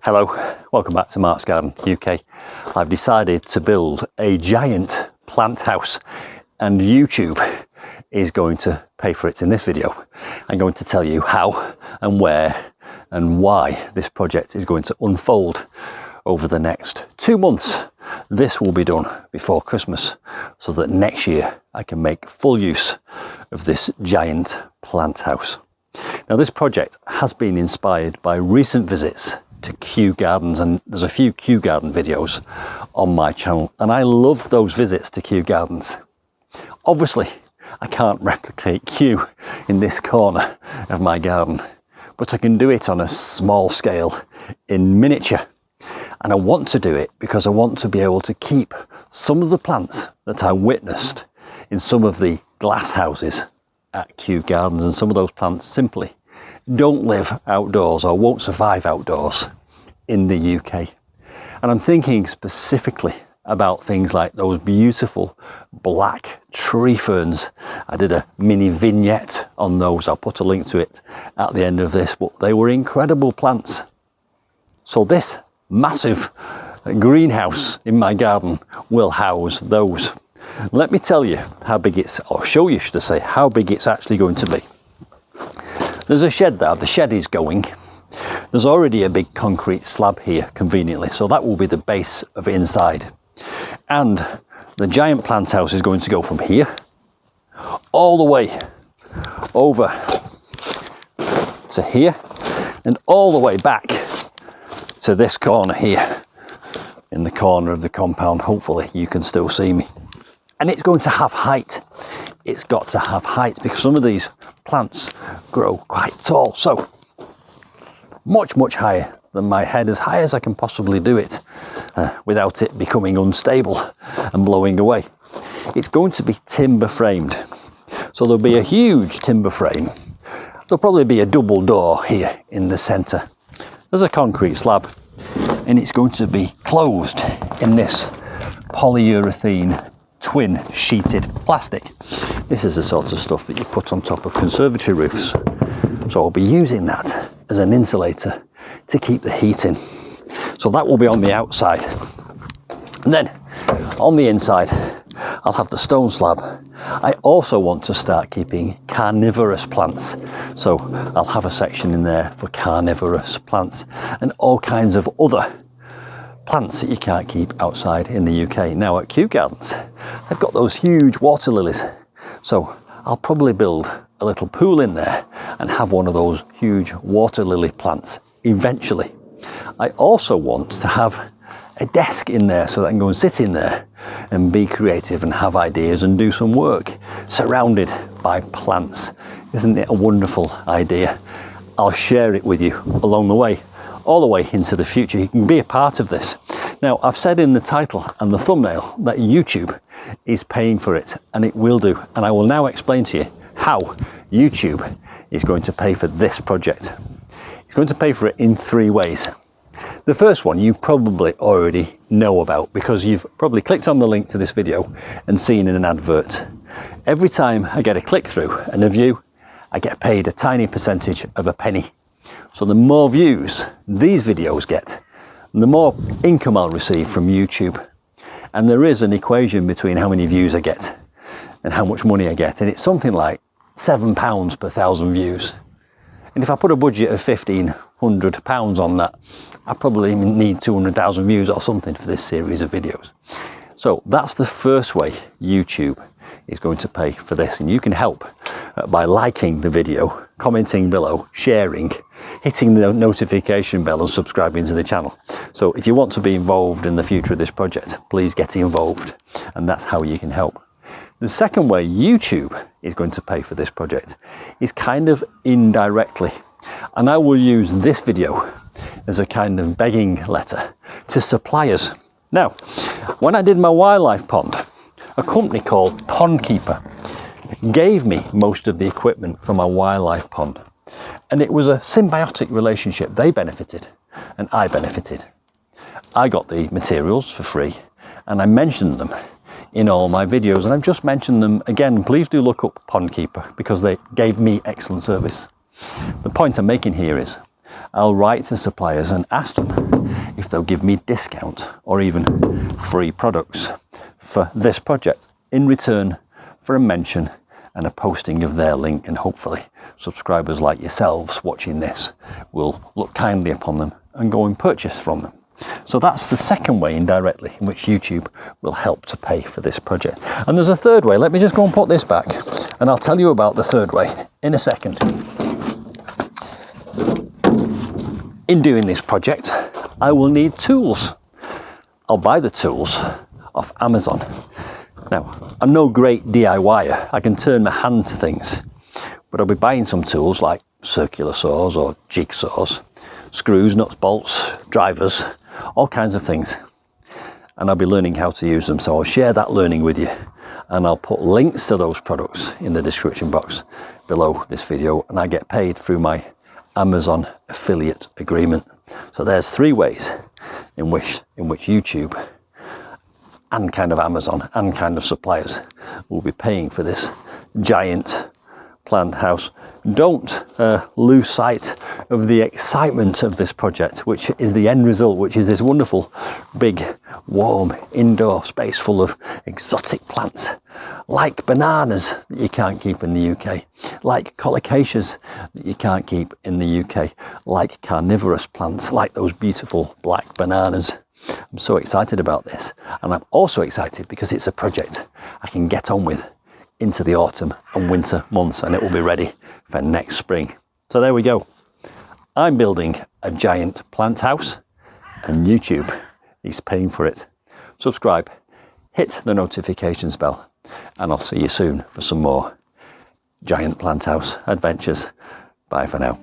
Hello, welcome back to Mark's Garden UK. I've decided to build a giant plant house and YouTube is going to pay for it in this video. I'm going to tell you how and where and why this project is going to unfold over the next 2 months. This will be done before Christmas so that next year I can make full use of this giant plant house. Now, this project has been inspired by recent visits to Kew Gardens, and there's a few Kew Garden videos on my channel, and I love those visits to Kew Gardens. Obviously, I can't replicate Kew in this corner of my garden, but I can do it on a small scale in miniature. And I want to do it because I want to be able to keep some of the plants that I witnessed in some of the glass houses at Kew Gardens, and some of those plants simply don't live outdoors or won't survive outdoors in the UK. And I'm thinking specifically about things like those beautiful black tree ferns. I did a mini vignette on those. I'll put a link to it at the end of this, but they were incredible plants. So this massive greenhouse in my garden will house those. Let me tell you how big it's, or show you, should I say, how big it's actually going to be. There's a shed there, the shed is going. There's already a big concrete slab here conveniently, so that will be the base of inside. And the giant plant house is going to go from here all the way over to here and all the way back to this corner here in the corner of the compound. Hopefully you can still see me. And it's going to have height. It's got to have height because some of these plants grow quite tall. So much higher than my head, as high as I can possibly do it without it becoming unstable and blowing away. It's going to be timber framed. So there'll be a huge timber frame. There'll probably be a double door here in the center. There's a concrete slab and it's going to be closed in this polyurethane twin sheeted plastic. This is the sort of stuff that you put on top of conservatory roofs. So I'll be using that as an insulator to keep the heat in. So that will be on the outside. And then on the inside, I'll have the stone slab. I also want to start keeping carnivorous plants. So I'll have a section in there for carnivorous plants and all kinds of other plants that you can't keep outside in the UK. Now at Kew Gardens, they've got those huge water lilies. So I'll probably build a little pool in there and have one of those huge water lily plants eventually. I also want to have a desk in there so that I can go and sit in there and be creative and have ideas and do some work surrounded by plants. Isn't it a wonderful idea? I'll share it with you along the way, all the way into the future. You can be a part of this. Now, I've said in the title and the thumbnail that YouTube is paying for it, and it will do. And I will now explain to you how YouTube is going to pay for this project. It's going to pay for it in 3 ways. The first one you probably already know about because you've probably clicked on the link to this video and seen in an advert. Every time I get a click through and a view, I get paid a tiny percentage of a penny. So the more views these videos get, the more income I'll receive from YouTube. And there is an equation between how many views I get and how much money I get, and it's something like £7 per 1,000 views. And if I put a budget of £1,500 on that, I probably need 200,000 views or something for this series of videos. So that's the first way YouTube is going to pay for this, and you can help by liking the video, commenting below, sharing, hitting the notification bell and subscribing to the channel. So if you want to be involved in the future of this project, please get involved, and that's how you can help. The second way YouTube is going to pay for this project is kind of indirectly, and I will use this video as a kind of begging letter to suppliers. Now, when I did my wildlife pond, a company called Pondkeeper gave me most of the equipment for my wildlife pond, and it was a symbiotic relationship. They benefited and I benefited. I got the materials for free and I mentioned them in all my videos, and I've just mentioned them again. Please do look up Pondkeeper because they gave me excellent service. The point I'm making here is I'll write to suppliers and ask them if they'll give me discount or even free products for this project in return for a mention and a posting of their link, and hopefully subscribers like yourselves watching this will look kindly upon them and go and purchase from them. So that's the second way indirectly in which YouTube will help to pay for this project. And there's a third way. Let me just go and put this back and I'll tell you about the third way in a second. In doing this project, I will need tools. I'll buy the tools off Amazon. Now, I'm no great DIYer. I can turn my hand to things, but I'll be buying some tools like circular saws or jigsaws, screws, nuts, bolts, drivers, all kinds of things. And I'll be learning how to use them. So I'll share that learning with you, and I'll put links to those products in the description box below this video, and I get paid through my Amazon affiliate agreement. So there's 3 ways in which YouTube and kind of Amazon and kind of suppliers will be paying for this giant plant house. Don't lose sight of the excitement of this project, which is the end result, which is this wonderful, big, warm indoor space full of exotic plants, like bananas that you can't keep in the UK, like colocasias that you can't keep in the UK, like carnivorous plants, like those beautiful black bananas. I'm so excited about this, and I'm also excited because it's a project I can get on with into the autumn and winter months, and it will be ready for next spring. So there we go. I'm building a giant plant house and YouTube is paying for it. Subscribe, hit the notifications bell, and I'll see you soon for some more giant plant house adventures. Bye for now.